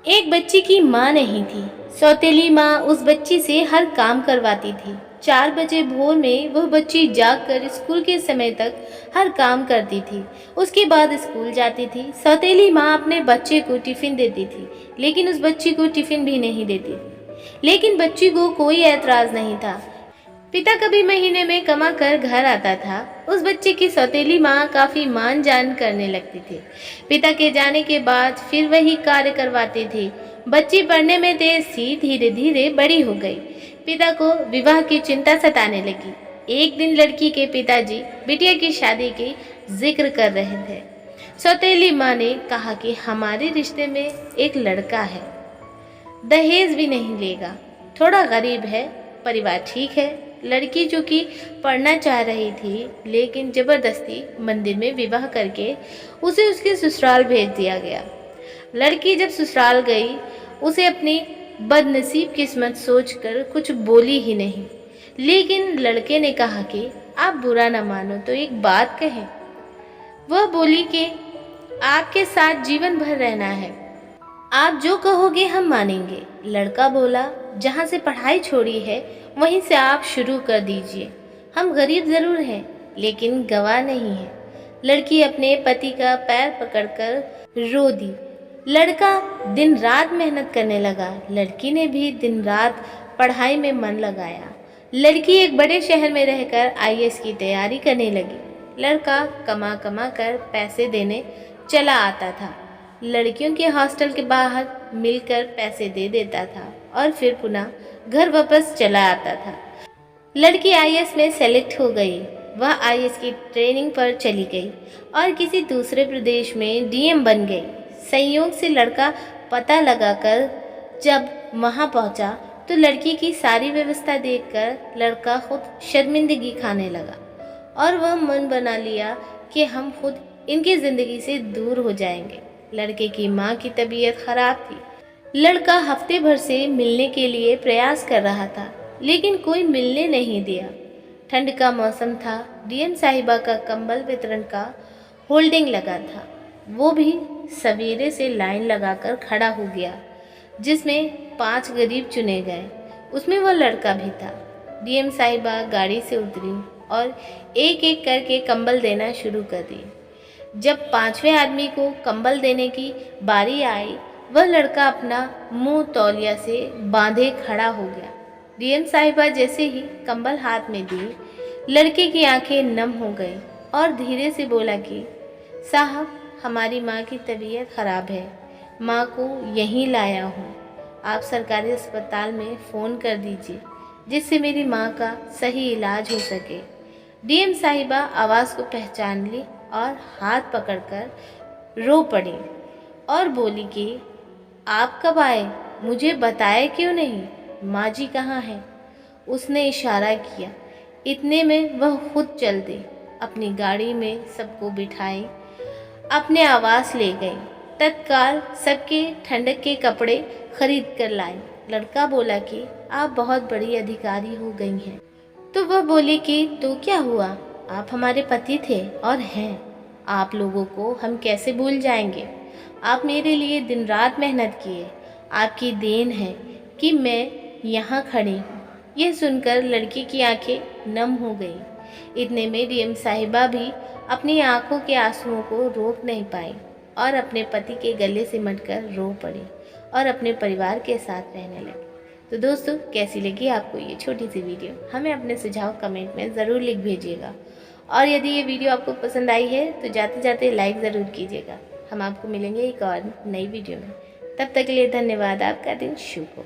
एक बच्ची की माँ नहीं थी। सौतेली माँ उस बच्ची से हर काम करवाती थी। 4 बजे भोर में वह बच्ची जागकर स्कूल के समय तक हर काम करती थी। उसके बाद स्कूल जाती थी। सौतेली माँ अपने बच्चे को टिफिन देती थी, लेकिन उस बच्ची को टिफिन भी नहीं देती थी। लेकिन बच्ची को कोई ऐतराज नहीं था। पिता कभी महीने में कमा कर घर आता था। उस बच्चे की सौतेली माँ काफी मान जान करने लगती थी। पिता के जाने के बाद फिर वही कार्य करवाती थी। बच्ची पढ़ने में तेज थी, धीरे धीरे बड़ी हो गई। पिता को विवाह की चिंता सताने लगी। एक दिन लड़की के पिताजी बिटिया की शादी की जिक्र कर रहे थे। सौतेली माँ ने कहा कि हमारे रिश्ते में एक लड़का है, दहेज भी नहीं लेगा, थोड़ा गरीब है, परिवार ठीक है। लड़की जो कि पढ़ना चाह रही थी, लेकिन जबरदस्ती मंदिर में विवाह करके उसे उसके ससुराल भेज दिया गया। लड़की जब ससुराल गई, उसे अपनी बदनसीब किस्मत सोचकर कुछ बोली ही नहीं। लेकिन लड़के ने कहा कि आप बुरा न मानो तो एक बात कहें। वह बोली कि आपके साथ जीवन भर रहना है, आप जो कहोगे हम मानेंगे। लड़का बोला, जहाँ से पढ़ाई छोड़ी है वहीं से आप शुरू कर दीजिए। हम गरीब जरूर हैं, लेकिन गवाह नहीं हैं। लड़की अपने पति का पैर पकड़कर रो दी। लड़का दिन रात मेहनत करने लगा। लड़की ने भी दिन रात पढ़ाई में मन लगाया। लड़की एक बड़े शहर में रहकर आईएएस की तैयारी करने लगी। लड़का कमा कमा कर पैसे देने चला आता था। लड़कियों के हॉस्टल के बाहर मिलकर पैसे दे देता था और फिर पुनः घर वापस चला आता था। लड़की आईएएस में सेलेक्ट हो गई। वह आईएएस की ट्रेनिंग पर चली गई और किसी दूसरे प्रदेश में डीएम बन गई। संयोग से लड़का पता लगाकर जब वहां पहुंचा तो लड़की की सारी व्यवस्था देखकर लड़का खुद शर्मिंदगी खाने लगा और वह मन बना लिया कि हम खुद इनकी जिंदगी से दूर हो जाएंगे। लड़के की माँ की तबीयत खराब थी। लड़का हफ्ते भर से मिलने के लिए प्रयास कर रहा था, लेकिन कोई मिलने नहीं दिया। ठंड का मौसम था। डीएम साहिबा का कंबल वितरण का होल्डिंग लगा था। वो भी सवेरे से लाइन लगाकर खड़ा हो गया, जिसमें 5 गरीब चुने गए। उसमें वह लड़का भी था। डीएम साहिबा गाड़ी से उतरी और एक एक करके कंबल देना शुरू कर दिए। जब 5वें आदमी को कंबल देने की बारी आई, वह लड़का अपना मुंह तौलिया से बांधे खड़ा हो गया। डीएम साहिबा जैसे ही कंबल हाथ में दी, लड़के की आंखें नम हो गई और धीरे से बोला कि साहब, हमारी माँ की तबीयत खराब है, माँ को यहीं लाया हूँ। आप सरकारी अस्पताल में फ़ोन कर दीजिए जिससे मेरी माँ का सही इलाज हो सके। डीएम साहिबा आवाज़ को पहचान ली और हाथ पकड़कर रो पड़ी और बोली कि आप कब आए, मुझे बताया क्यों नहीं? माँ जी कहाँ हैं? उसने इशारा किया। इतने में वह खुद चल दी। अपनी गाड़ी में सबको बिठाई, अपने आवास ले गई। तत्काल सबके ठंडक के कपड़े खरीद कर लाई। लड़का बोला कि आप बहुत बड़ी अधिकारी हो गई हैं। तो वह बोली कि तो क्या हुआ, आप हमारे पति थे और हैं। आप लोगों को हम कैसे भूल जाएंगे? आप मेरे लिए दिन रात मेहनत किए। आपकी देन है कि मैं यहाँ खड़ी हूँ। यह सुनकर लड़की की आंखें नम हो गई। इतने में डीएम साहिबा भी अपनी आंखों के आंसुओं को रोक नहीं पाई और अपने पति के गले से मटकर रो पड़ी और अपने परिवार के साथ रहने लगी। तो दोस्तों, कैसी लगी आपको ये छोटी सी वीडियो? हमें अपने सुझाव कमेंट में ज़रूर लिख भेजिएगा। और यदि ये वीडियो आपको पसंद आई है तो जाते जाते लाइक ज़रूर कीजिएगा। हम आपको मिलेंगे एक और नई वीडियो में। तब तक के लिए धन्यवाद। आपका दिन शुभ हो।